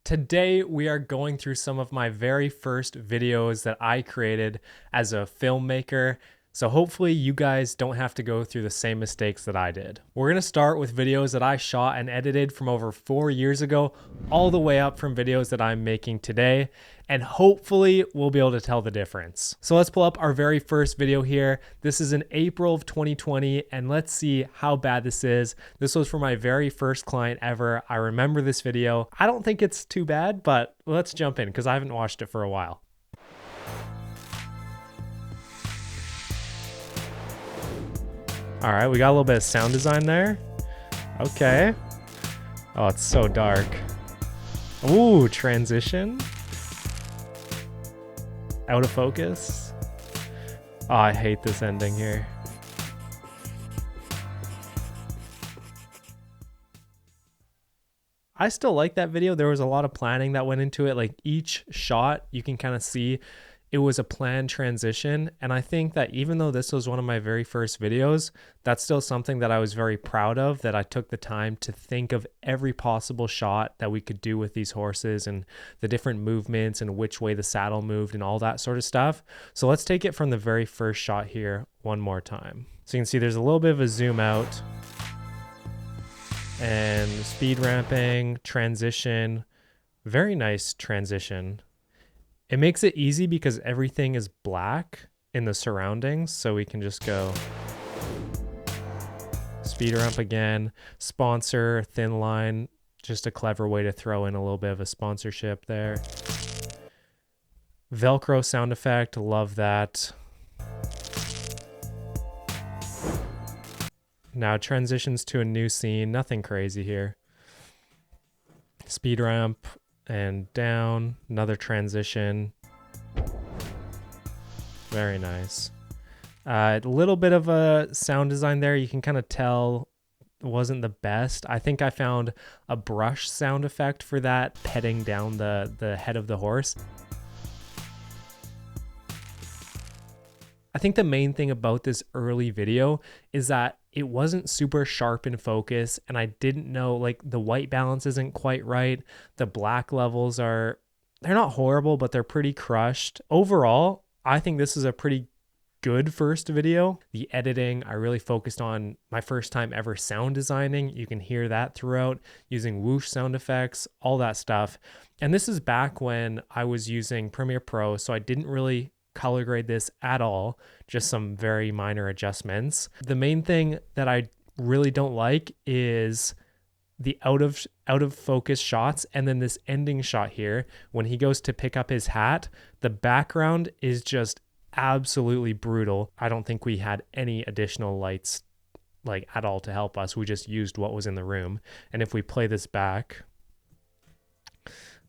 Today, we are going through some of my very first videos that I created as a filmmaker. So hopefully you guys don't have to go through the same mistakes that I did. We're gonna start with videos that I shot and edited from over 4 years ago, all the way up from videos that I'm making today. And hopefully we'll be able to tell the difference. So let's pull up our very first video here. This is in April of 2020, and let's see how bad this is. This was for my very first client ever. I remember this video. I don't think it's too bad, but let's jump in because I haven't watched it for a while. All right, we got a little bit of sound design there. Okay. Oh, it's so dark. Ooh, transition. Out of focus. Oh, I hate this ending here. I still like that video. There was a lot of planning that went into it. Like each shot, you can kind of see it was a planned transition. And I think that even though this was one of my very first videos, that's still something that I was very proud of, that I took the time to think of every possible shot that we could do with these horses and the different movements and which way the saddle moved and all that sort of stuff. So let's take it from the very first shot here one more time. So you can see there's a little bit of a zoom out and speed ramping, transition, very nice transition. It makes it easy because everything is black in the surroundings, so we can just go speed ramp again, sponsor, thin line, just a clever way to throw in a little bit of a sponsorship there. Velcro sound effect, love that. Now transitions to a new scene, nothing crazy here. Speed ramp and down, another transition. Very nice. A little bit of a sound design there. You can kind of tell it wasn't the best. I think I found a brush sound effect for that, petting down the head of the horse. I think the main thing about this early video is that it wasn't super sharp in focus, and I didn't know, like, the white balance isn't quite right. The black levels they're not horrible, but they're pretty crushed. Overall, I think this is a pretty good first video. The editing, I really focused on my first time ever sound designing. You can hear that throughout, using whoosh sound effects, all that stuff. And this is back when I was using Premiere Pro, so I didn't really color grade this at all, just some very minor adjustments. The main thing that I really don't like is the out of focus shots, and then this ending shot here when he goes to pick up his hat. The background is just absolutely brutal. I don't think we had any additional lights like at all to help us. We just used what was in the room. And if we play this back,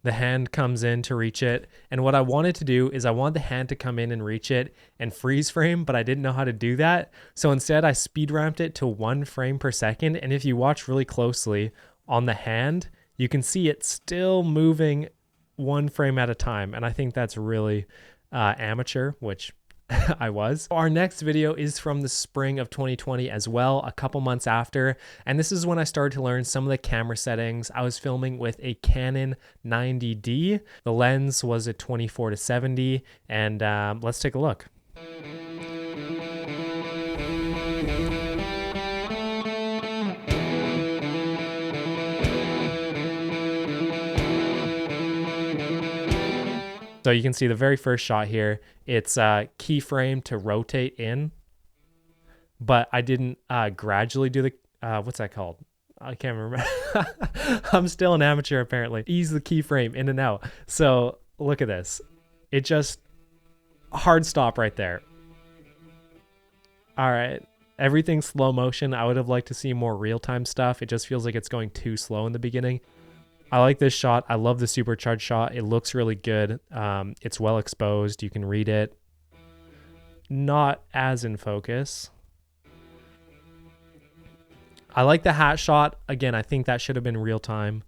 the hand comes in to reach it. And what I wanted to do is I wanted the hand to come in and reach it and freeze frame, but I didn't know how to do that. So instead I speed ramped it to 1 frame per second. And if you watch really closely on the hand, you can see it still moving 1 frame at a time. And I think that's really amateur, which I was. Our next video is from the spring of 2020 as well, a couple months after. And this is when I started to learn some of the camera settings. I was filming with a Canon 90D. The lens was a 24-70, and let's take a look. So you can see the very first shot here, it's keyframe to rotate in, but I didn't gradually do the, what's that called? I can't remember. I'm still an amateur apparently. Ease the keyframe in and out. So look at this. It just, hard stop right there. All right. Everything's slow motion. I would have liked to see more real-time stuff. It just feels like it's going too slow in the beginning. I like this shot. I love the supercharged shot. It looks really good. It's well exposed. You can read it. Not as in focus. I like the hat shot. Again, I think that should have been real time.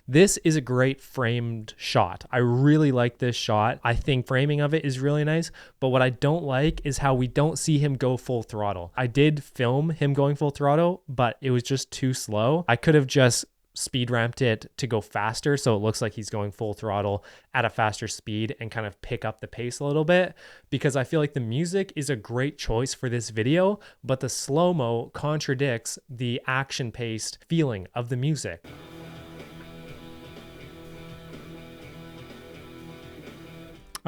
This is a great framed shot. I really like this shot. I think framing of it is really nice, but what I don't like is how we don't see him go full throttle. I did film him going full throttle, but it was just too slow. I could have just speed ramped it to go faster so it looks like he's going full throttle at a faster speed and kind of pick up the pace a little bit, because I feel like the music is a great choice for this video, but the slow-mo contradicts the action-paced feeling of the music.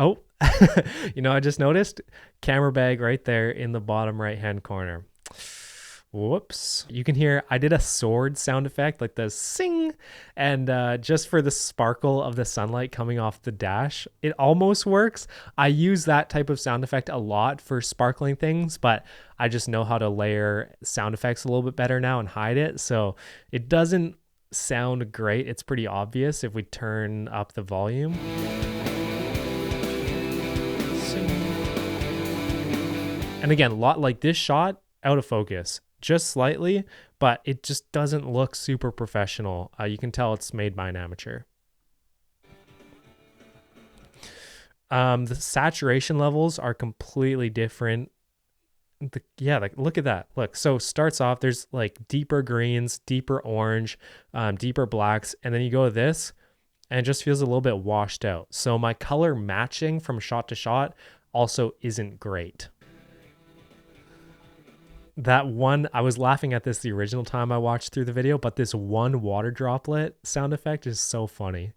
Oh, I just noticed camera bag right there in the bottom right-hand corner. Whoops. You can hear I did a sword sound effect, like the sing, and just for the sparkle of the sunlight coming off the dash, it almost works. I use that type of sound effect a lot for sparkling things, but I just know how to layer sound effects a little bit better now and hide it, so it doesn't sound great. It's pretty obvious if we turn up the volume. And again, a lot like this shot, out of focus. Just slightly, but it just doesn't look super professional. You can tell it's made by an amateur. The saturation levels are completely different. Like look at that. Look, so starts off, there's like deeper greens, deeper orange, deeper blacks, and then you go to this, and it just feels a little bit washed out. So my color matching from shot to shot also isn't great. That one, I was laughing at this the original time I watched through the video, but this one water droplet sound effect is so funny.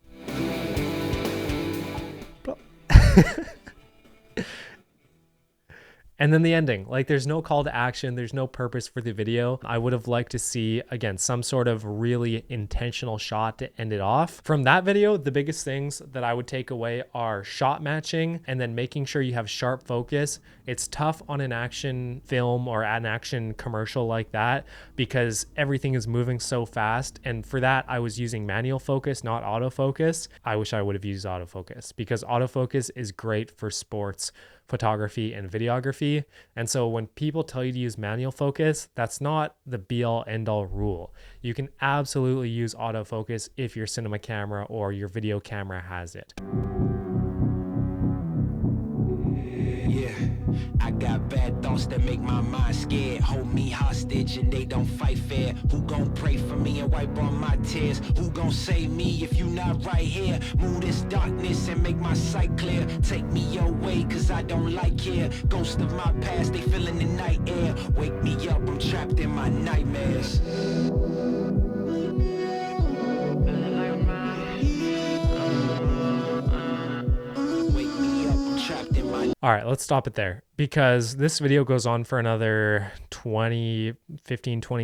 And then the ending, like there's no call to action, there's no purpose for the video. I would have liked to see, again, some sort of really intentional shot to end it off. From that video, the biggest things that I would take away are shot matching and then making sure you have sharp focus. It's tough on an action film or an action commercial like that because everything is moving so fast. And for that, I was using manual focus, not autofocus. I wish I would have used autofocus because autofocus is great for sports photography and videography. And so when people tell you to use manual focus, that's not the be all end all rule. You can absolutely use autofocus if your cinema camera or your video camera has it. Yeah, I got bad thoughts that make my mind scared. Hold me hostage and they don't fight fair. Who gon' pray for me and wipe on my tears? Who gon' save me if you not right here? Move this darkness and make my sight clear. Take me your way cause I don't like here. Ghosts of my past, they feeling the night air. Wake me up, I'm trapped in my nightmares. All right, let's stop it there because this video goes on for another 20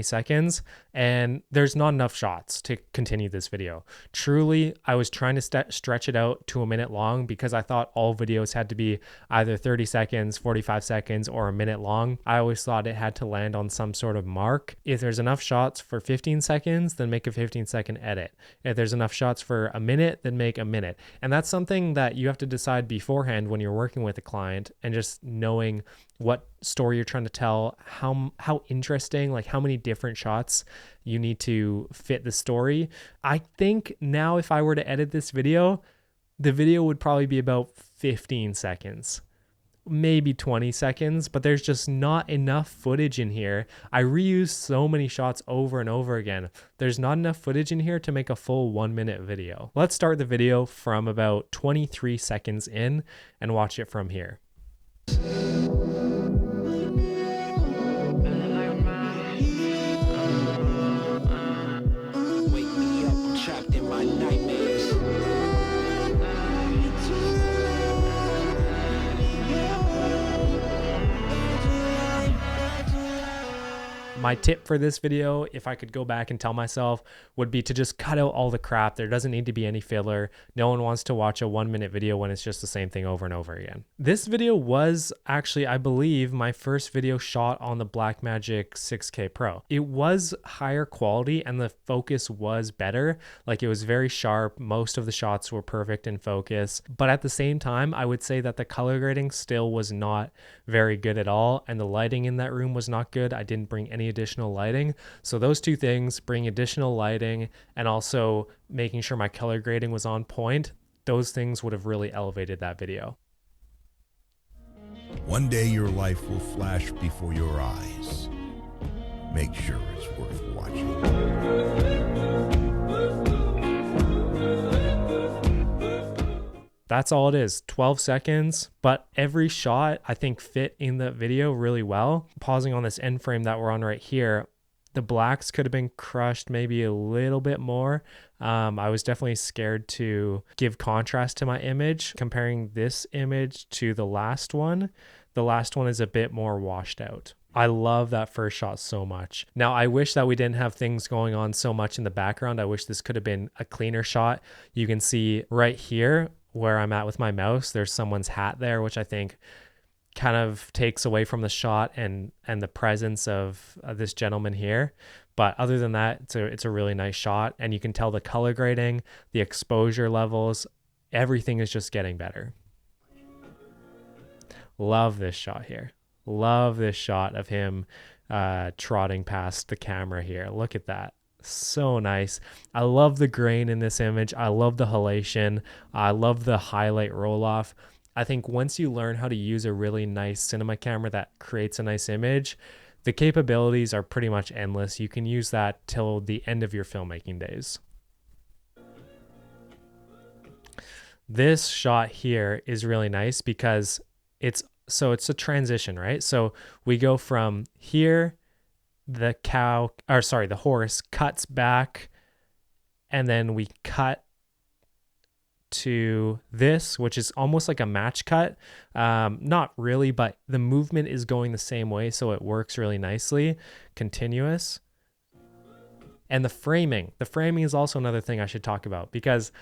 seconds and there's not enough shots to continue this video. Truly, I was trying to stretch it out to a minute long because I thought all videos had to be either 30 seconds, 45 seconds, or a minute long. I always thought it had to land on some sort of mark. If there's enough shots for 15 seconds, then make a 15-second edit. If there's enough shots for a minute, then make a minute. And that's something that you have to decide beforehand when you're working with a client and just knowing what story you're trying to tell, how interesting, like how many different shots you need to fit the story. I think now if I were to edit this video, the video would probably be about 15 seconds, maybe 20 seconds, but there's just not enough footage in here. I reuse so many shots over and over again. There's not enough footage in here to make a full 1-minute video. Let's start the video from about 23 seconds in and watch it from here. My tip for this video, if I could go back and tell myself, would be to just cut out all the crap. There doesn't need to be any filler. No one wants to watch a 1-minute video when it's just the same thing over and over again. This video was actually, I believe, my first video shot on the Blackmagic 6K Pro. It was higher quality and the focus was better. Like it was very sharp. Most of the shots were perfect in focus. But at the same time, I would say that the color grading still was not very good at all. And the lighting in that room was not good. I didn't bring any additional lighting. So those two things, bringing additional lighting and also making sure my color grading was on point, those things would have really elevated that video. One day your life will flash before your eyes. Make sure it's worth watching. That's all it is, 12 seconds, but every shot I think fit in the video really well. Pausing on this end frame that we're on right here, the blacks could have been crushed maybe a little bit more. I was definitely scared to give contrast to my image. Comparing this image to the last one is a bit more washed out. I love that first shot so much. Now, I wish that we didn't have things going on so much in the background. I wish this could have been a cleaner shot. You can see right here where I'm at with my mouse, there's someone's hat there, which I think kind of takes away from the shot and the presence of this gentleman here. But other than that, it's a really nice shot, and you can tell the color grading, the exposure levels, everything is just getting better. Love this shot here. Love this shot of him trotting past the camera here. Look at that. So nice. I love the grain in this image. I love the halation. I love the highlight roll off. I think once you learn how to use a really nice cinema camera that creates a nice image, the capabilities are pretty much endless. You can use that till the end of your filmmaking days. This shot here is really nice because it's a transition, right? So we go from here, the horse cuts back, and then we cut to this, which is almost like a match cut. Not really, but the movement is going the same way, so it works really nicely, continuous. And the framing is also another thing I should talk about, because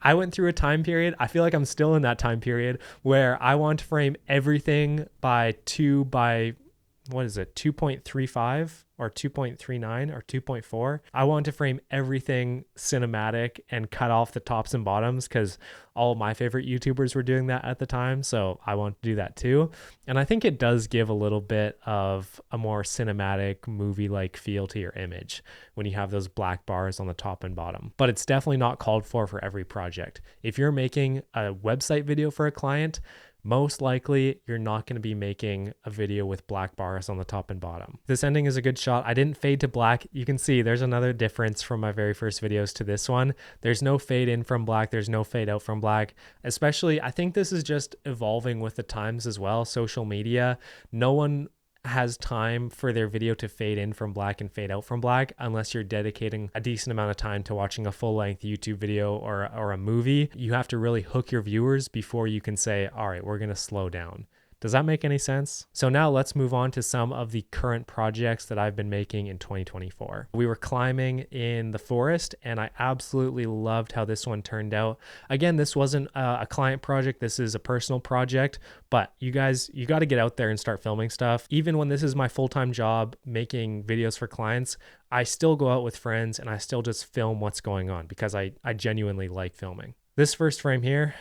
I went through a time period, I feel like I'm still in that time period, where I want to frame everything by 2.35 or 2.39 or 2.4. I want to frame everything cinematic and cut off the tops and bottoms because all of my favorite YouTubers were doing that at the time. So I want to do that too. And I think it does give a little bit of a more cinematic movie-like feel to your image when you have those black bars on the top and bottom. But it's definitely not called for every project. If you're making a website video for a client, most likely you're not going to be making a video with black bars on the top and bottom. This ending is a good shot. I didn't fade to black. You can see there's another difference from my very first videos to this one. There's no fade in from black. There's no fade out from black. Especially, I think this is just evolving with the times as well. Social media, no one has time for their video to fade in from black and fade out from black unless you're dedicating a decent amount of time to watching a full-length YouTube video or a movie. You have to really hook your viewers before you can say, all right, we're going to slow down. Does that make any sense? So now let's move on to some of the current projects that I've been making in 2024. We were climbing in the forest and I absolutely loved how this one turned out. Again, this wasn't a client project. This is a personal project, but you guys, you got to get out there and start filming stuff. Even when this is my full-time job making videos for clients, I still go out with friends and I still just film what's going on because I genuinely like filming. This first frame here,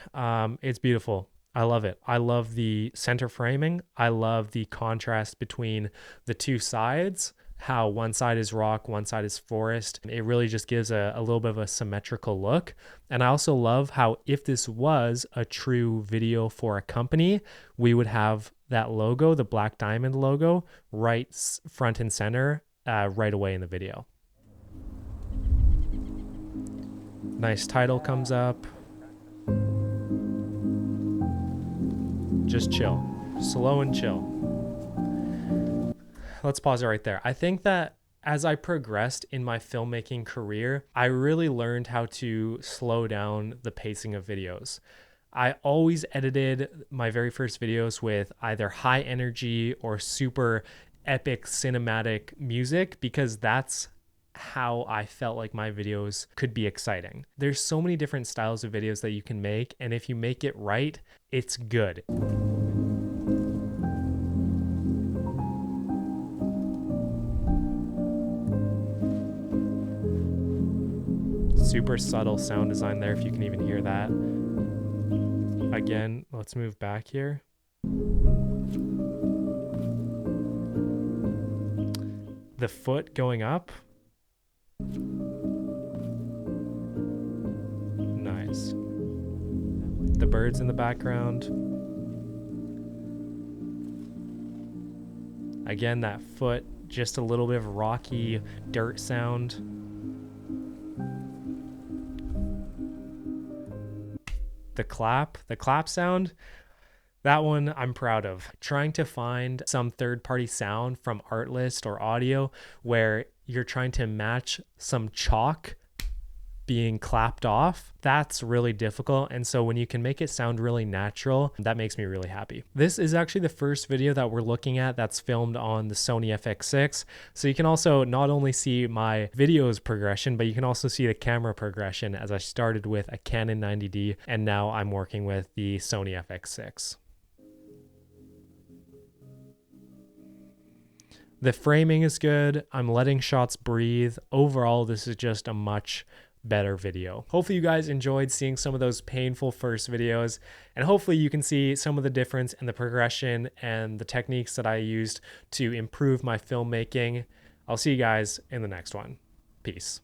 it's beautiful. I love it. I love the center framing. I love the contrast between the two sides, how one side is rock, one side is forest. It really just gives a little bit of a symmetrical look. And I also love how if this was a true video for a company, we would have that logo, the black diamond logo, right front and center right away in the video. Nice title comes up. Just chill, slow and chill. Let's pause it right there. I think that as I progressed in my filmmaking career, I really learned how to slow down the pacing of videos. I always edited my very first videos with either high energy or super epic cinematic music because that's how I felt like my videos could be exciting. There's so many different styles of videos that you can make, and if you make it right, it's good. Super subtle sound design there, if you can even hear that. Again, let's move back here. the foot going up. Nice. The birds in the background. Again, that foot, just a little bit of rocky dirt sound. The clap sound, that one I'm proud of. Trying to find some third-party sound from Artlist or Audio where you're trying to match some chalk being clapped off, that's really difficult. And so when you can make it sound really natural, that makes me really happy. This is actually the first video that we're looking at that's filmed on the Sony FX6. So you can also not only see my videos progression, but you can also see the camera progression as I started with a Canon 90D and now I'm working with the Sony FX6. The framing is good. I'm letting shots breathe. Overall, this is just a much better video. Hopefully you guys enjoyed seeing some of those painful first videos, and hopefully you can see some of the difference in the progression and the techniques that I used to improve my filmmaking. I'll see you guys in the next one. Peace.